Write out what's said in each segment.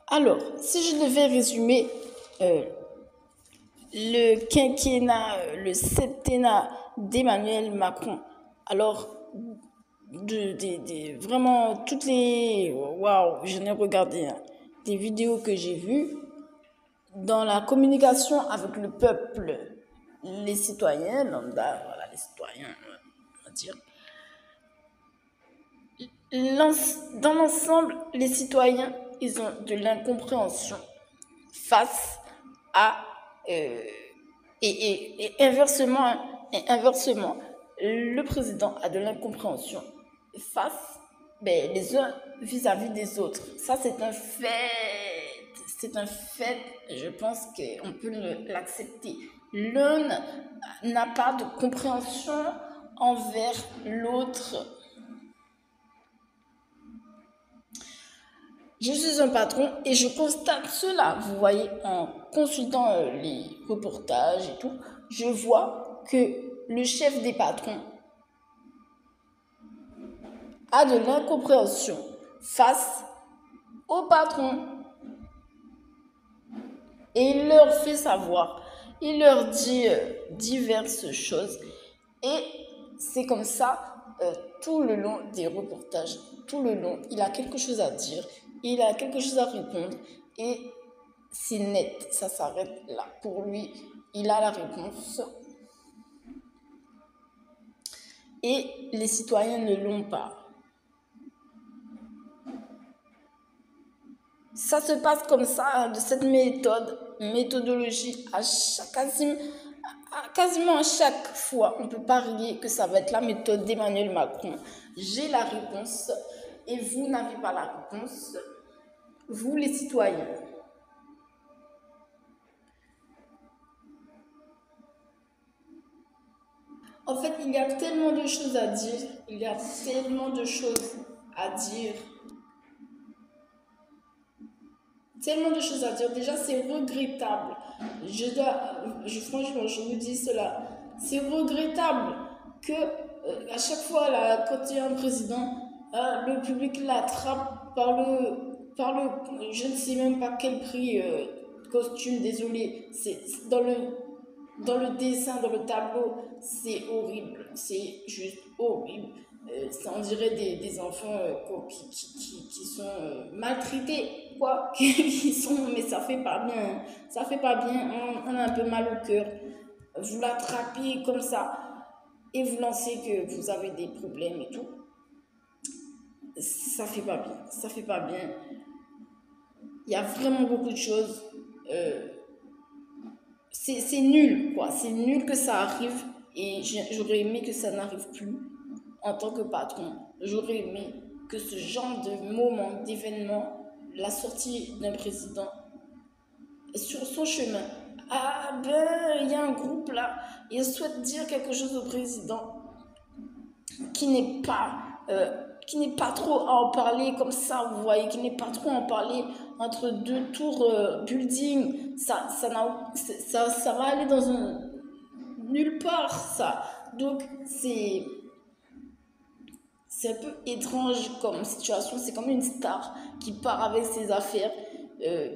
Alors, si je devais résumer le quinquennat, le septennat d'Emmanuel Macron, alors vraiment toutes les... Waouh, j'en ai regardé des vidéos que j'ai vues dans la communication avec le peuple, les citoyens, lambda, voilà, les citoyens, on va dire. Dans l'ensemble, les citoyens, ils ont de l'incompréhension face à... et inversement, le président a de l'incompréhension face les uns vis-à-vis des autres. Ça, c'est un fait. C'est un fait, je pense qu'on peut l'accepter. L'un n'a pas de compréhension envers l'autre. Je suis un patron et je constate cela. Vous voyez, en consultant les reportages et tout, je vois que le chef des patrons a de l'incompréhension face au patron. Et il leur fait savoir, il leur dit diverses choses. Et c'est comme ça tout le long des reportages, tout le long, il a quelque chose à dire, il a quelque chose à répondre et c'est net, ça s'arrête là. Pour lui, il a la réponse. Et les citoyens ne l'ont pas. Ça se passe comme ça, de cette méthodologie, quasiment à chaque fois. On ne peut pas renier que ça va être la méthode d'Emmanuel Macron. J'ai la réponse et vous n'avez pas la réponse, vous les citoyens. En fait, il y a tellement de choses à dire, Déjà, c'est regrettable. Franchement, je vous dis cela. C'est regrettable que à chaque fois, là, quand il y a un président, le public l'attrape par le, je ne sais même pas quel prix, costume, désolé. C'est dans le dessin, dans le tableau, c'est horrible. C'est juste horrible. On dirait des enfants qui sont maltraités, quoi. Mais ça fait pas bien. Ça fait pas bien. On a un peu mal au cœur. Vous l'attrapez comme ça et vous lancez que vous avez des problèmes et tout. Ça fait pas bien. Ça fait pas bien. Il y a vraiment beaucoup de choses. C'est nul, quoi. C'est nul que ça arrive et j'aurais aimé que ça n'arrive plus en tant que patron. J'aurais aimé que ce genre de moment, d'événement, la sortie d'un président sur son chemin, il y a un groupe là, il souhaite dire quelque chose au président qui n'est pas trop à en parler comme ça, vous voyez, qui n'est pas trop à en parler entre deux tours building, ça va aller dans nulle part, ça. Donc, c'est un peu étrange comme situation. C'est comme une star qui part avec ses affaires,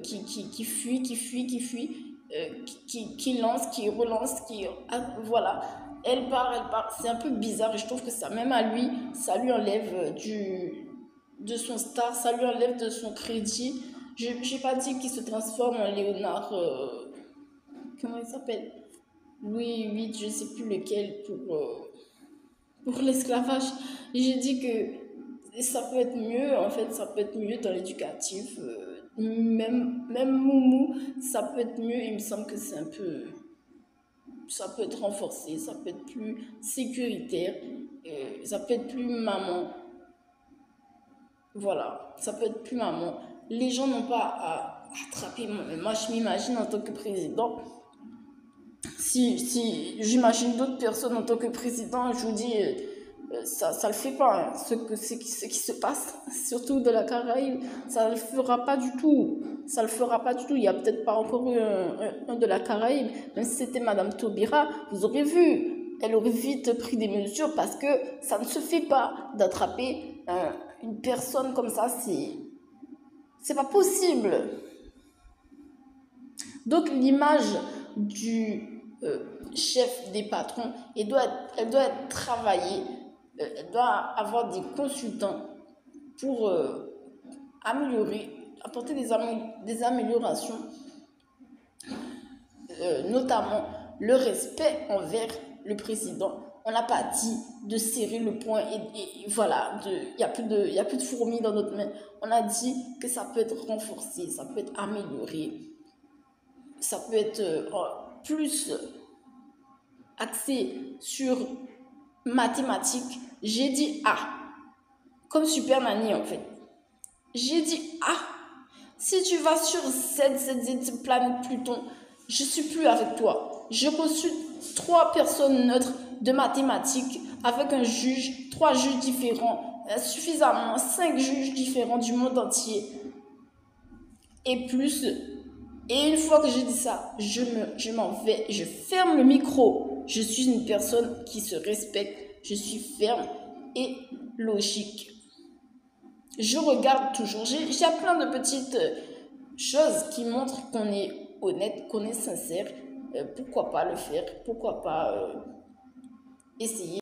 qui fuit, qui lance, qui relance, voilà. Elle part. C'est un peu bizarre et je trouve que ça, même à lui, ça lui enlève de son star, ça lui enlève de son crédit. Je n'ai pas dit qu'il se transforme en Léonard, comment il s'appelle, Louis VIII, je ne sais plus lequel, pour l'esclavage. J'ai dit que ça peut être mieux, en fait, ça peut être mieux dans l'éducatif. Même Moumou, ça peut être mieux. Il me semble que ça peut être renforcé, ça peut être plus sécuritaire, ça peut être plus maman. Voilà, ça peut être plus maman. Les gens n'ont pas à attraper. Moi, je m'imagine en tant que président. Si j'imagine d'autres personnes en tant que président, je vous dis, ça le fait pas. Hein. Ce qui se passe, surtout de la Caraïbe, ça le fera pas du tout. Ça le fera pas du tout. Il y a peut-être pas encore eu un de la Caraïbe. Même si c'était Madame Taubira, vous aurez vu, elle aurait vite pris des mesures parce que ça ne se fait pas d'attraper une personne comme ça. C'est pas possible. Donc l'image du chef des patrons, elle doit être travaillée, elle doit avoir des consultants pour améliorer, apporter des améliorations, notamment le respect envers le président. On n'a pas dit de serrer le poing et voilà, il n'y a plus de fourmis dans notre main. On a dit que ça peut être renforcé, ça peut être amélioré, ça peut être plus axé sur mathématiques. J'ai dit A, comme Super Nanny en fait. J'ai dit A. Si tu vas sur cette planète Pluton, je suis plus avec toi. Je consulte 3 personnes neutres de mathématiques avec un juge, 3 juges différents, suffisamment 5 juges différents du monde entier et plus. Et une fois que j'ai dit ça, je m'en vais, je ferme le micro. Je suis une personne qui se respecte, je suis ferme et logique. Je regarde toujours. J'ai plein de petites choses qui montrent qu'on est honnête, qu'on est sincère. Pourquoi pas le faire? Pourquoi pas essayer?